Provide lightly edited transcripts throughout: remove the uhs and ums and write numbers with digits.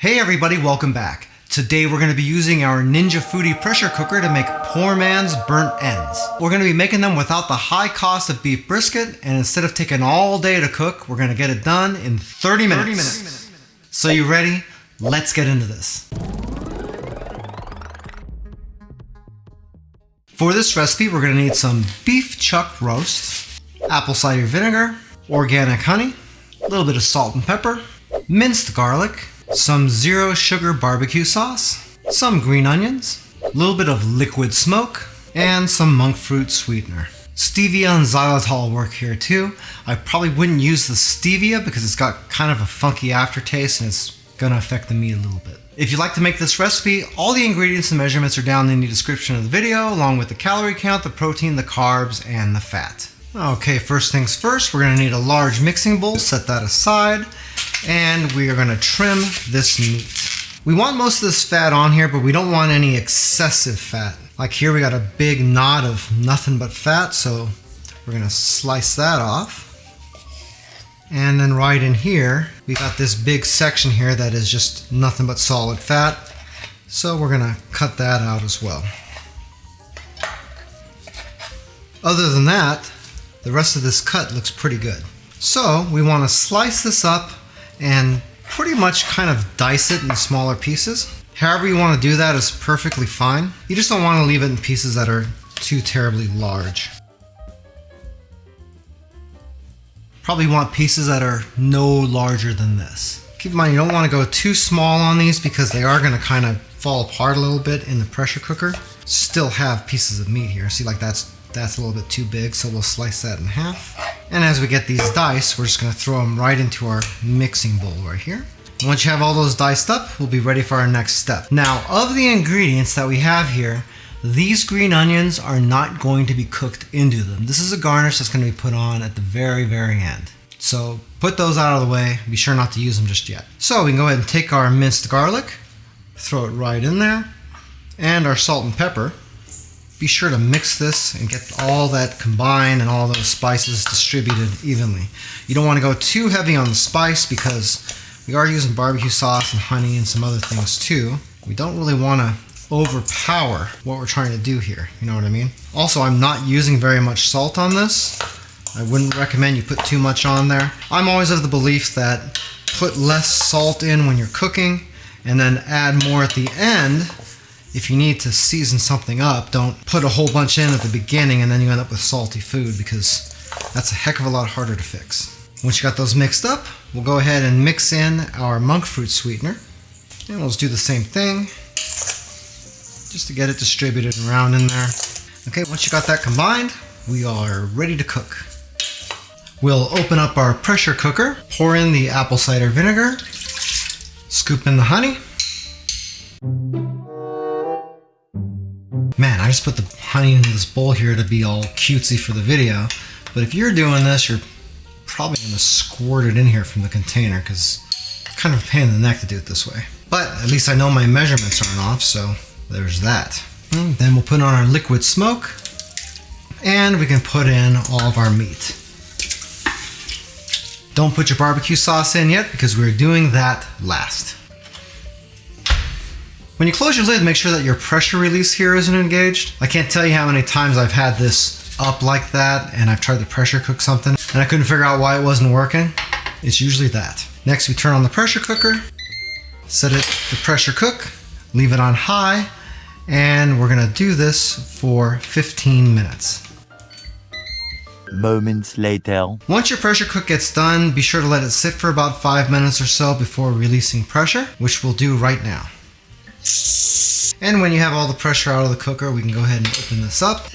Hey everybody, welcome back. Today we're going to be using our Ninja Foodi Pressure Cooker to make poor man's burnt ends. We're going to be making them without the high cost of beef brisket, and instead of taking all day to cook, we're going to get it done in 30 minutes. So you ready? Let's get into this. For this recipe, we're going to need some beef chuck roast, apple cider vinegar, organic honey, a little bit of salt and pepper, minced garlic, some zero sugar barbecue sauce, some green onions, a little bit of liquid smoke, and some monk fruit sweetener. Stevia and xylitol work here too. I probably wouldn't use the stevia because it's got kind of a funky aftertaste and it's gonna affect the meat a little bit. If you'd like to make this recipe, all the ingredients and measurements are down in the description of the video, along with the calorie count, the protein, the carbs, and the fat. Okay, first things first, we're gonna need a large mixing bowl, set that aside, and we are gonna trim this meat. We want most of this fat on here, but we don't want any excessive fat. Like here we got a big knot of nothing but fat, so we're gonna slice that off. And then right in here, we got this big section here that is just nothing but solid fat. So we're gonna cut that out as well. Other than that, the rest of this cut looks pretty good. So we wanna slice this up and pretty much kind of dice it in smaller pieces. However you wanna do that is perfectly fine. You just don't wanna leave it in pieces that are too terribly large. Probably want pieces that are no larger than this. Keep in mind, you don't want to go too small on these because they are going to kind of fall apart a little bit in the pressure cooker. Still have pieces of meat here. See, like that's a little bit too big, so we'll slice that in half. And as we get these diced, we're just going to throw them right into our mixing bowl right here. Once you have all those diced up, we'll be ready for our next step. Now, of the ingredients that we have here, these green onions are not going to be cooked into them. This is a garnish that's going to be put on at the very, very end. So put those out of the way. Be sure not to use them just yet. So we can go ahead and take our minced garlic, throw it right in there, and our salt and pepper. Be sure to mix this and get all that combined and all those spices distributed evenly. You don't want to go too heavy on the spice because we are using barbecue sauce and honey and some other things too. We don't really want to overpower what we're trying to do here, you know what I mean? Also, I'm not using very much salt on this. I wouldn't recommend you put too much on there. I'm always of the belief that put less salt in when you're cooking and then add more at the end. If you need to season something up, don't put a whole bunch in at the beginning and then you end up with salty food because that's a heck of a lot harder to fix. Once you got those mixed up, we'll go ahead and mix in our monk fruit sweetener. And we'll just do the same thing, just to get it distributed around in there. Okay, once you got that combined, we are ready to cook. We'll open up our pressure cooker, pour in the apple cider vinegar, scoop in the honey. Man, I just put the honey into this bowl here to be all cutesy for the video, but if you're doing this, you're probably gonna squirt it in here from the container because it's kind of a pain in the neck to do it this way. But at least I know my measurements aren't off, so there's that. And then we'll put on our liquid smoke and we can put in all of our meat. Don't put your barbecue sauce in yet because we're doing that last. When you close your lid, make sure that your pressure release here isn't engaged. I can't tell you how many times I've had this up like that and I've tried to pressure cook something and I couldn't figure out why it wasn't working. It's usually that. Next, we turn on the pressure cooker, set it to pressure cook, leave it on high, and we're gonna do this for 15 minutes. Moments later. Once your pressure cook gets done, be sure to let it sit for about 5 minutes or so before releasing pressure, which we'll do right now. And when you have all the pressure out of the cooker, we can go ahead and open this up.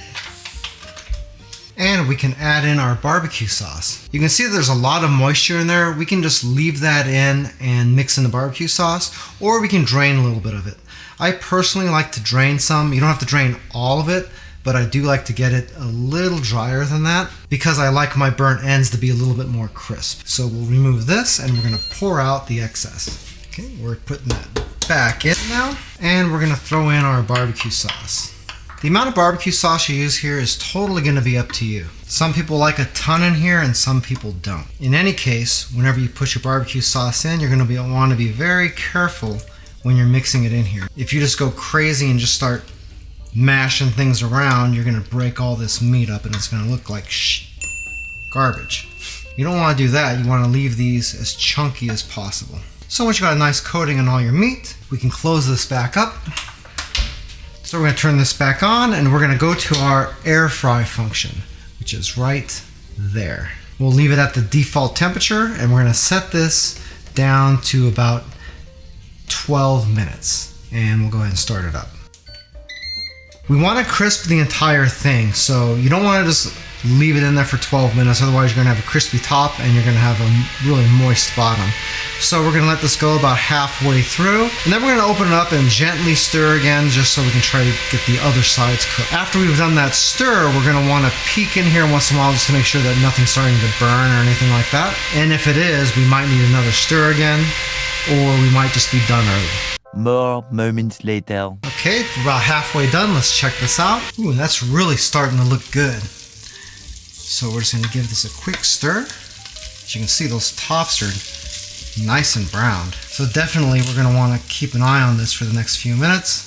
And we can add in our barbecue sauce. You can see there's a lot of moisture in there. We can just leave that in and mix in the barbecue sauce, or we can drain a little bit of it. I personally like to drain some. You don't have to drain all of it, but I do like to get it a little drier than that because I like my burnt ends to be a little bit more crisp. So we'll remove this and we're gonna pour out the excess. Okay, we're putting that back in now, and we're gonna throw in our barbecue sauce. The amount of barbecue sauce you use here is totally gonna be up to you. Some people like a ton in here and some people don't. In any case, whenever you put your barbecue sauce in, you're going to want to be very careful when you're mixing it in here. If you just go crazy and just start mashing things around, you're going to break all this meat up and it's going to look like garbage. You don't want to do that. You want to leave these as chunky as possible. So once you got a nice coating on all your meat, we can close this back up. So we're going to turn this back on and we're going to go to our air fry function, which is right there. We'll leave it at the default temperature and we're going to set this down to about 12 minutes and we'll go ahead and start it up. We want to crisp the entire thing, so you don't want to just leave it in there for 12 minutes, otherwise you're going to have a crispy top and you're going to have a really moist bottom. So we're going to let this go about halfway through, and then we're going to open it up and gently stir again just so we can try to get the other sides cooked. After we've done that stir, we're going to want to peek in here once in a while just to make sure that nothing's starting to burn or anything like that. And if it is, we might need another stir again, or we might just be done early. More moments later. Okay, we're about halfway done. Let's check this out. Ooh, that's really starting to look good. So we're just going to give this a quick stir. As you can see, those tops are nice and browned. So definitely we're going to want to keep an eye on this for the next few minutes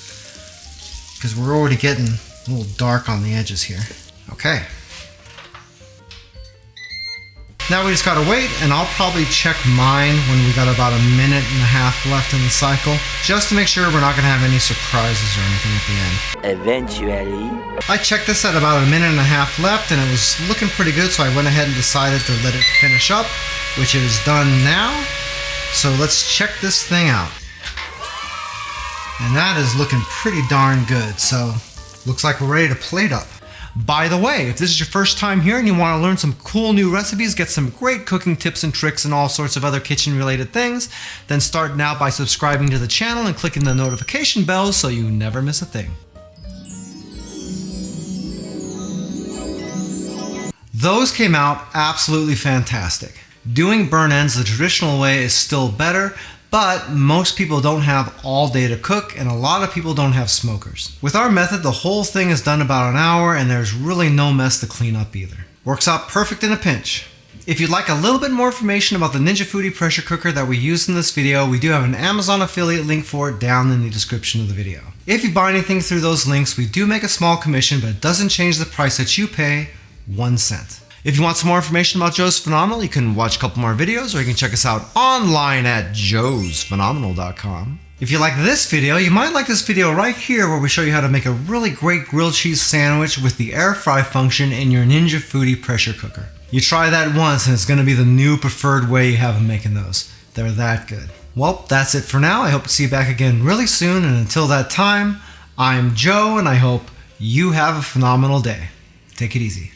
because we're already getting a little dark on the edges here. Okay. Now we just gotta wait, and I'll probably check mine when we got about a minute and a half left in the cycle, just to make sure we're not gonna have any surprises or anything at the end. Eventually. I checked this at about a minute and a half left, and it was looking pretty good, so I went ahead and decided to let it finish up, which it is done now. So let's check this thing out. And that is looking pretty darn good, so looks like we're ready to plate up. By the way, if this is your first time here and you want to learn some cool new recipes, get some great cooking tips and tricks and all sorts of other kitchen related things, then start now by subscribing to the channel and clicking the notification bell so you never miss a thing. Those came out absolutely fantastic. Doing burn ends the traditional way is still better, but most people don't have all day to cook and a lot of people don't have smokers. With our method, the whole thing is done about an hour and there's really no mess to clean up either. Works out perfect in a pinch. If you'd like a little bit more information about the Ninja Foodi Pressure Cooker that we used in this video, we do have an Amazon affiliate link for it down in the description of the video. If you buy anything through those links, we do make a small commission, but it doesn't change the price that you pay 1 cent. If you want some more information about Joe's Phenomenal, you can watch a couple more videos or you can check us out online at joesphenomenal.com. If you like this video, you might like this video right here where we show you how to make a really great grilled cheese sandwich with the air fry function in your Ninja Foodi Pressure Cooker. You try that once and it's going to be the new preferred way you have of making those. They're that good. Well, that's it for now. I hope to see you back again really soon, and until that time, I'm Joe and I hope you have a phenomenal day. Take it easy.